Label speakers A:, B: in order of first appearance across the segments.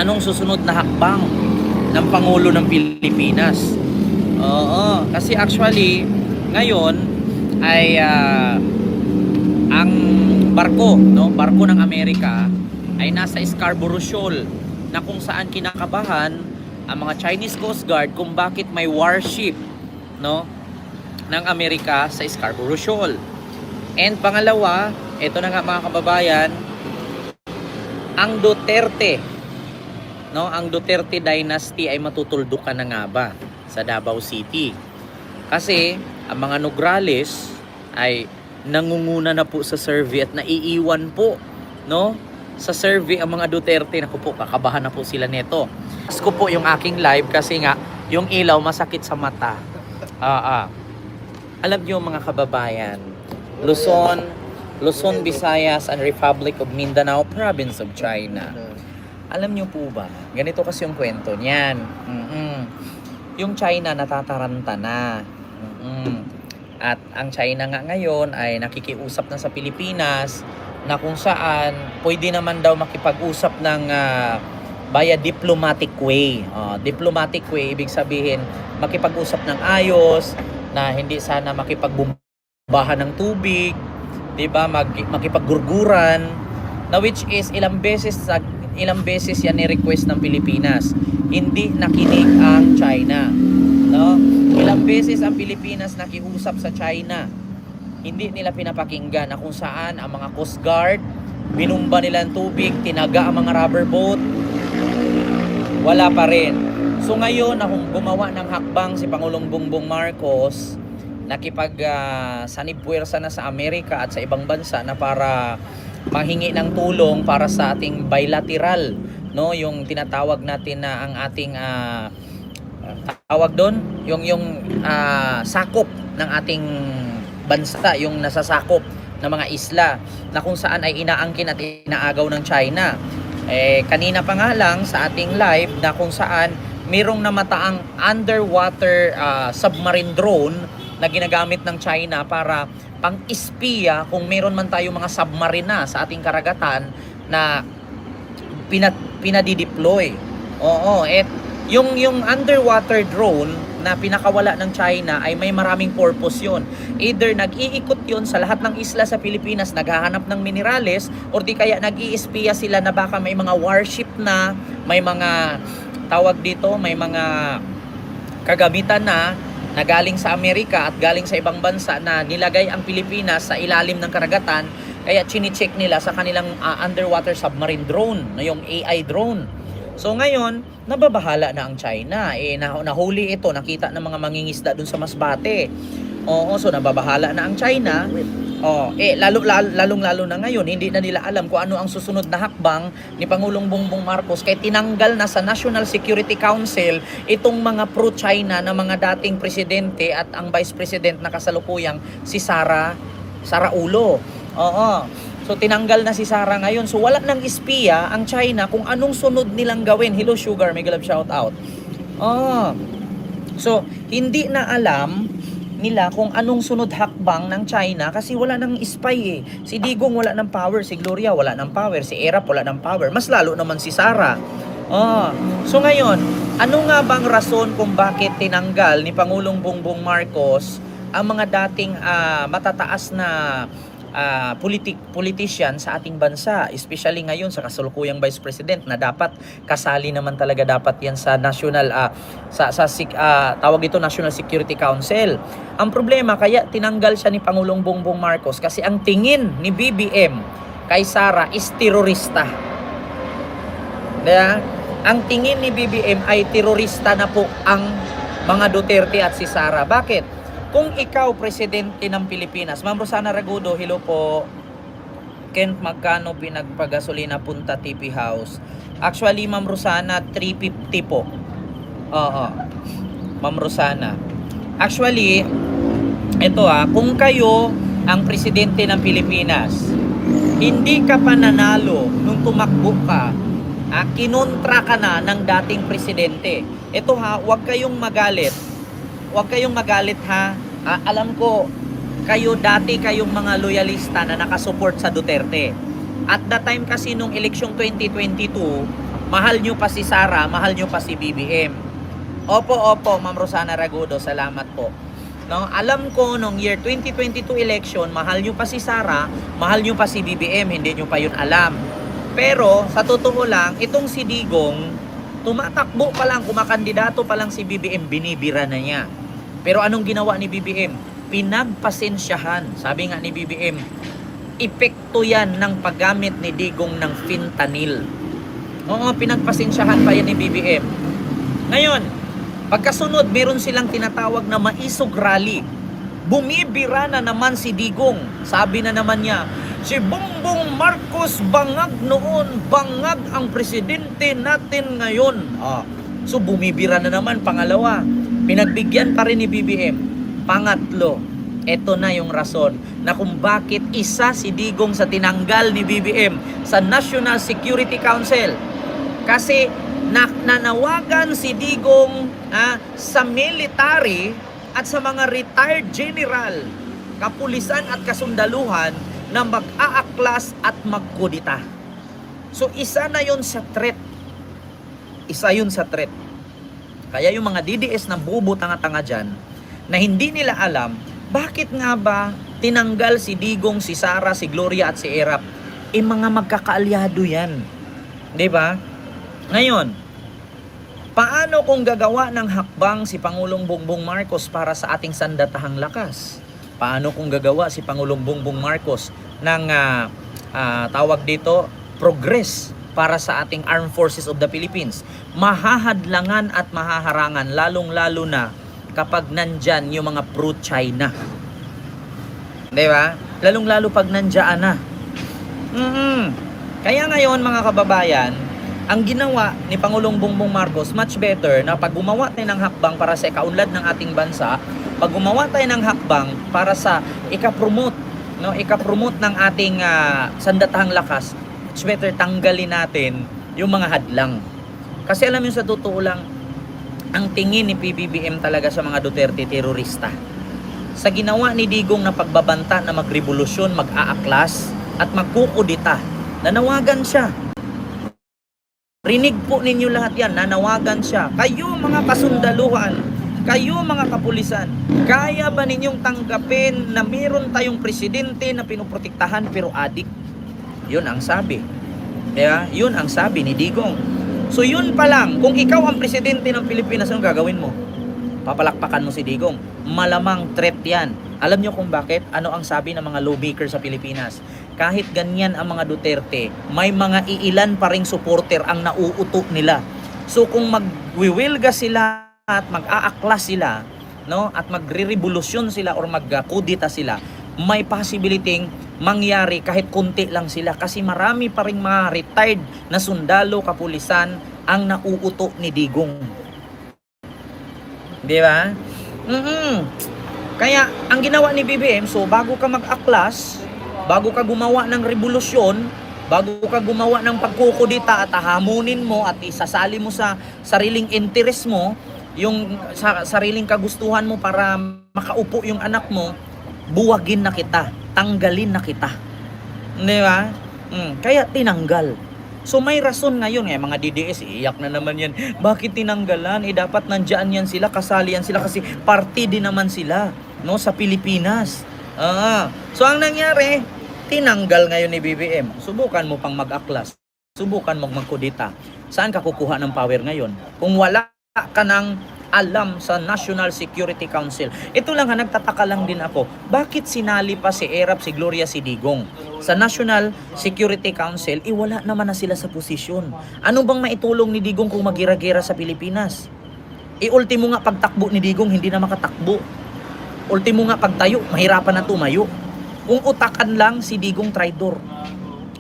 A: anong susunod na hakbang ng Pangulo ng Pilipinas. Oo, kasi actually ngayon ay ang barko, no, barko ng Amerika ay nasa Scarborough Shoal na kung saan kinakabahan ang mga Chinese Coast Guard kung bakit may warship, no, ng Amerika sa Scarborough Shoal. And pangalawa, ito na nga mga kababayan, ang Duterte, no, ang Duterte dynasty ay matutuldukan na nga ba sa Davao City? Kasi ang mga Nograles ay nangunguna na po sa survey at naiiwan po, no, sa survey ang mga Duterte. Naku po, kakabahan na po sila nito. Ko po yung aking live kasi nga yung ilaw masakit sa mata. Alam niyo mga kababayan, Luzon, Visayas and Republic of Mindanao, province of China. Alam niyo po ba, ganito kasi yung kwento niyan. Yung China natataranta na. At ang China nga ngayon ay nakikiusap na sa Pilipinas na kung saan pwede naman daw makipag-usap ng via diplomatic way. Diplomatic way, ibig sabihin makipag-usap ng ayos, na hindi sana makipagbumbahan ng tubig, 'di ba? Makipaggurguran, na which is ilang beses yan ni-request ng Pilipinas. Hindi nakinig ang China, no? Ilang beses ang Pilipinas nakiusap sa China. Hindi nila pinapakinggan, na kung saan ang mga Coast Guard binumba nila ng tubig, tinaga ang mga rubber boat, wala pa rin. So ngayon, gumawa ng hakbang si Pangulong Bongbong Marcos, sanibpuwersa na sa Amerika at sa ibang bansa na para manghingi ng tulong para sa ating bilateral, no, yung tinatawag natin na ang ating tawag doon, yung sakop ng ating bansa, yung nasasakop ng mga isla na kung saan ay inaangkin at inaagaw ng China. Kanina pa nga lang sa ating live na kung saan mayroong namataang underwater submarine drone na ginagamit ng China para pang-espiya kung mayroon man tayo mga submarine na sa ating karagatan na pinadideploy. Oo, yung underwater drone na pinakawala ng China ay may maraming purpose yon. Either nag-iikot yon sa lahat ng isla sa Pilipinas, naghahanap ng minerales, or di kaya nag-iispiya sila na baka may mga warship na, may mga may mga kagamitan na galing sa Amerika at galing sa ibang bansa na nilagay ang Pilipinas sa ilalim ng karagatan, kaya chine-check nila sa kanilang underwater submarine drone, na yung AI drone. So ngayon, nababahala na ang China. Nahuli ito, nakita ng mga mangingisda dun sa Masbate. Oo, so nababahala na ang China. Lalong-lalo na ngayon, hindi na nila alam kung ano ang susunod na hakbang ni Pangulong Bongbong Marcos, kaya tinanggal na sa National Security Council itong mga pro-China na mga dating presidente at ang vice president na kasalukuyang si Sara Ulo. Oo. So tinanggal na si Sara ngayon. So wala nang espiya ang China kung anong sunod nilang gawin. Hello Sugar, may galab shout out. So hindi na alam nila kung anong sunod hakbang ng China kasi wala nang spy . Si Digong wala ng power, si Gloria wala ng power, si Erap wala ng power, mas lalo naman si Sara. So ngayon, ano nga bang rason kung bakit tinanggal ni Pangulong Bongbong Marcos ang mga dating matataas na politician sa ating bansa, especially ngayon sa kasalukuyang Vice President na dapat kasali naman talaga dapat yan sa national tawag dito National Security Council. Ang problema kaya tinanggal siya ni Pangulong Bongbong Marcos kasi ang tingin ni BBM kay Sara is terorista. Diba? Ang tingin ni BBM ay terorista na po ang mga Duterte at si Sara. Bakit? Kung ikaw presidente ng Pilipinas, Ma'am Rosana Ragudo, hello po. Kent, magkano pinagpagasolina punta TP House? Actually, Ma'am Rosana, 350 po. Oo. Ma'am Rosana. Actually, ito kung kayo ang presidente ng Pilipinas, hindi ka pa nanalo nung tumakbo ka, kinontra ka na ng dating presidente. Ito huwag kayong magalit. Huwag kayong magalit alam ko, kayong mga loyalista na nakasupport sa Duterte. At the time kasi nung eleksyon 2022, Mahal nyo pa si Sara, mahal nyo pa si BBM. Opo, Ma'am Rosana Ragudo, salamat po. No, alam ko nung year 2022 election, mahal nyo pa si Sara, mahal nyo pa si BBM, hindi nyo pa yun alam. Pero sa totoo lang, itong si Digong, tumatakbo pa lang, kumakandidato pa lang si BBM, binibira na niya. Pero anong ginawa ni BBM? Pinagpasensyahan. Sabi nga ni BBM, epekto yan ng paggamit ni Digong ng fentanyl. Oo, pinagpasensyahan pa yan ni BBM. Ngayon, pagkasunod, meron silang tinatawag na maisog rally. Bumibira na naman si Digong. Sabi na naman niya, si Bongbong Marcos bangag noon, bangag ang presidente natin ngayon. So bumibira na naman, pangalawa. Pinagbigyan pa rin ni BBM. Pangatlo, eto na yung rason na kung bakit isa si Digong sa tinanggal ni BBM sa National Security Council. Kasi nanawagan si Digong sa military at sa mga retired general, kapulisan at kasundaluhan na mag-aaklas at magkudita. So isa na yon sa threat. Isa yun sa threat. Kaya yung mga DDS na bubo tanga-tanga dyan, na hindi nila alam, bakit nga ba tinanggal si Digong, si Sara, si Gloria at si Erap? Mga magkakaalyado yan. Diba? Ngayon, paano kung gagawa ng hakbang si Pangulong Bongbong Marcos para sa ating sandatahang lakas? Paano kung gagawa si Pangulong Bongbong Marcos ng tawag dito, progress para sa ating Armed Forces of the Philippines? Mahahadlangan at mahaharangan, lalong-lalo na kapag nandyan yung mga pro-China. Diba? Lalong-lalo pag nandyan na. Kaya ngayon mga kababayan, ang ginawa ni Pangulong Bongbong Marcos, much better na pag gumawa tayo ng hakbang para sa ikaunlad ng ating bansa, pag gumawa tayo ng hakbang para sa ikapromote ng ating sandatahang lakas, much better tanggalin natin yung mga hadlang. Kasi alam niyo, sa totoo lang, ang tingin ni PBBM talaga sa mga Duterte, terorista. Sa ginawa ni Digong na pagbabanta na magrevolusyon, mag-aaklas at magkukudita, nanawagan siya. Rinig po ninyo lahat yan, nanawagan siya. Kayo mga kasundaluhan, kayo mga kapulisan, kaya ba ninyong tanggapin na meron tayong presidente na pinoprotektahan pero adik? Yun ang sabi. Diba? Yun ang sabi ni Digong. So yun pa lang, kung ikaw ang presidente ng Pilipinas, anong gagawin mo? Papalakpakan mo si Digong. Malamang threat yan. Alam nyo kung bakit? Ano ang sabi ng mga lawmaker sa Pilipinas? Kahit ganyan ang mga Duterte, may mga iilan pa ring supporter ang nauuto nila. So kung magwiwilga sila at mag-aaklas sila, no, at magre-revolusyon sila or magkudita sila, may possibility mangyari kahit konti lang sila, kasi marami pa ring mga retired na sundalo, kapulisan ang nauuto ni Digong. Di ba? Kaya ang ginawa ni BBM, so bago ka mag-aklas, bago ka gumawa ng revolusyon, bago ka gumawa ng pagkukudita at hahamunin mo at isasali mo sa sariling interest mo, yung sariling kagustuhan mo para makaupo yung anak mo, buwagin na kita, tanggalin na kita. Di ba? Kaya tinanggal. So may rason ngayon, mga DDS, iyak na naman yan. Bakit tinanggalan? Dapat nandyan yan sila, kasali yan sila kasi party din naman sila, no, sa Pilipinas. So ang nangyari, tinanggal ngayon ni BBM. Subukan mo pang mag-aklas. Subukan mo magkudita. Saan ka kukuha ng power ngayon? Kung wala ka ng alam sa National Security Council. Ito lang, nagtataka lang din ako. Bakit sinali pa si Erap, si Gloria, si Digong sa National Security Council? Wala naman na sila sa posisyon. Ano bang maitulong ni Digong kung magira-gira sa Pilipinas? Ultimo nga pagtakbo ni Digong, hindi na makatakbo. Ultimo nga pagtayo, mahirapan na tumayo. Kung utakan lang, si Digong traidor.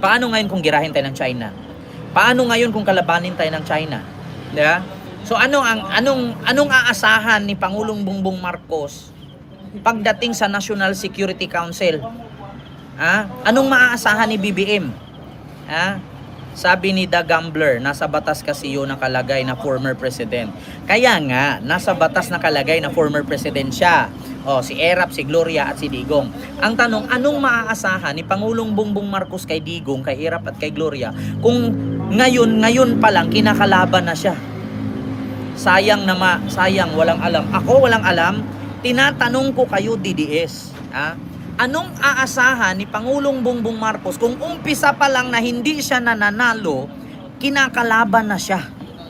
A: Paano ngayon kung girahin tayo ng China? Paano ngayon kung kalabanin tayo ng China? Diba? So anong aasahan ni Pangulong Bongbong Marcos pagdating sa National Security Council? Anong maaasahan ni BBM? Sabi ni The Gambler, nasa batas kasi yun nakalagay na former president. Kaya nga, nasa batas nakalagay na former president siya. Si Erap, si Gloria at si Digong. Ang tanong, anong maaasahan ni Pangulong Bongbong Marcos kay Digong, kay Erap at kay Gloria kung Ngayon pa lang, kinakalaban na siya. Sayang sayang, walang alam. Ako, walang alam. Tinatanong ko kayo, DDS. Ha? Anong aasahan ni Pangulong Bongbong Marcos kung umpisa pa lang na hindi siya nananalo, kinakalaban na siya?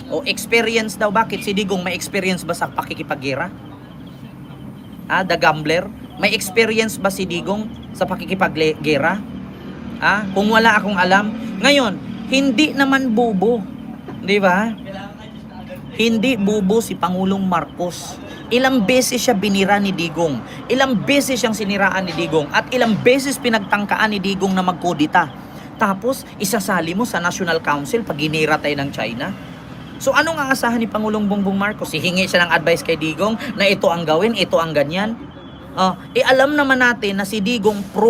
A: O experience daw, bakit si Digong may experience ba sa pakikipaggera? The gambler? May experience ba si Digong sa pakikipaggera? Kung wala akong alam. Ngayon, hindi naman bubo. Di ba? Hindi bubo si Pangulong Marcos. Ilang beses siya binira ni Digong. Ilang beses siyang siniraan ni Digong. At ilang beses pinagtangkaan ni Digong na magkudita. Tapos, isasali mo sa National Council pag ginira tayo ng China. So, anong aasahan ni Pangulong Bongbong Marcos? Hihingi siya ng advice kay Digong na ito ang gawin, ito ang ganyan. Alam naman natin na si Digong pro